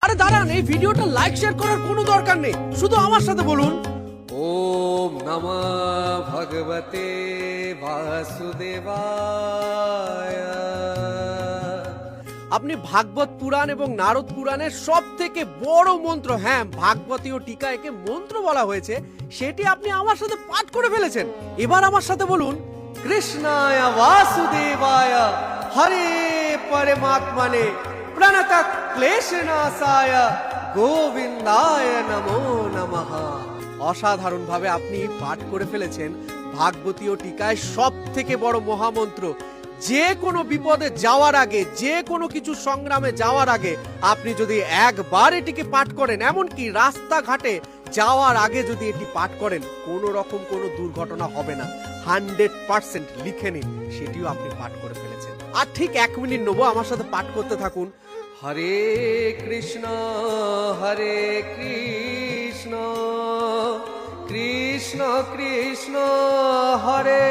আরে দাঁড়ান, এই ভিডিওটা লাইক শেয়ার করার কোনো দরকার নেই, শুধু আমার সাথে বলুন ওম নমঃ ভগবতে বাসুদেবায়। আপনি ভাগবত পুরাণ এবং নারদ পুরাণের সব থেকে বড় মন্ত্র, হ্যাঁ ভাগবতীয় টিকা একে মন্ত্র বলা হয়েছে, সেটি আপনি আমার সাথে পাঠ করে ফেলেছেন। এবার আমার সাথে বলুন কৃষ্ণায় বাসুদেবায় হরে পরমাত্মনে প্রণত ক্লেশনাশায় গোবিন্দায় নমো নমঃ। অসাধারণ ভাবে আপনি পাঠ করে ফেলেছেন ভাগবতীয় টিকায় সব থেকে বড় মহামন্ত্র। যে কোনো বিপদে যাওয়ার আগে, যে কোনো কিছু সংগ্রামে যাওয়ার আগে আপনি যদি একবার এটিকে পাঠ করেন, এমনকি রাস্তাঘাটে যাওয়ার আগে যদি এটি পাঠ করেন, কোনো রকম কোনো দুর্ঘটনা হবে না। 100% লিখে নিন, সেটিও আপনি পাঠ করে ফেলেছেন। আর ঠিক 1 মিনিট নেবো, আমার সাথে পাঠ করতে থাকুন। হরে কৃষ্ণ কৃষ্ণ কৃষ্ণ হরে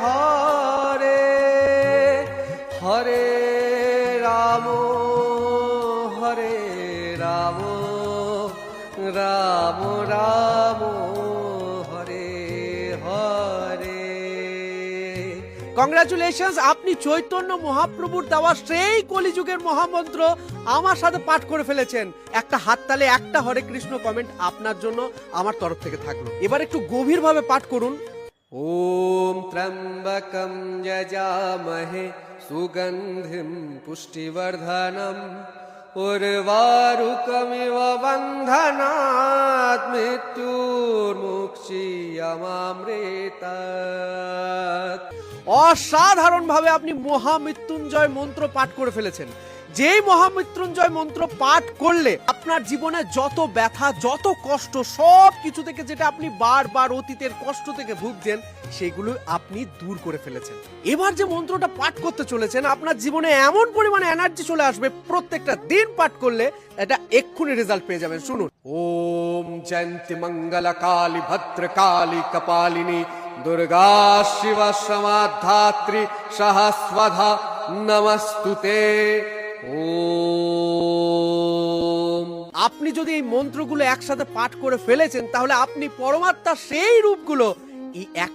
হরে হরে রাম রাম রাম হরে হরে। কংগ্রাচুলেশনস, আপনি চৈতন্য মহাপ্রভুর দেওয়া সেই কলিযুগের মহামন্ত্র আমার সাথে পাঠ করে ফেলেছেন। একটা হাততালি, একটা হরে কৃষ্ণ কমেন্ট আপনার জন্য আমার তরফ থেকে থাকলো। এবার একটু গভীরভাবে পাঠ করুন। ওম ত্র্যম্বকম যজামহে সুগন্ধিম পুষ্টিবর্ধনম উর্বারুকমিব বন্ধনাৎ মৃত্যুর্মুক্ষীয়মামৃতাৎ। অসাধারণ ভাবে আপনি মহামৃত্যুঞ্জয় মন্ত্র পাঠ করে ফেলেছেন। যেই মহামৃত্যুঞ্জয় মন্ত্র পাঠ করলে আপনার জীবনে যত ব্যথা, যত কষ্ট, সব কিছু থেকে যেটা আপনি বারবার অতীতের কষ্ট থেকে ভুগছেন, সেগুলো আপনি দূর করে ফেলেছেন। এবার যে মন্ত্রটা পাঠ করতে চলেছেন, আপনার জীবনে এমন পরিমাণে এনার্জি চলে আসবে, প্রত্যেকটা দিন পাঠ করলে এটা এক্ষুনি রেজাল্ট পেয়ে যাবেন। শুনুন। ওম জয়ন্তি মঙ্গল কালী ভদ্র কালী কপালিনী দুর্গা শিব সমাধাত্রী সহস্বধা নমস্তুতে। ওম। আপনি যদি এই মন্ত্রগুলো একসাথে পাঠ করে ফেলেছেন, তাহলে আপনি পরমাত্মার সেই রূপগুলো এই একটা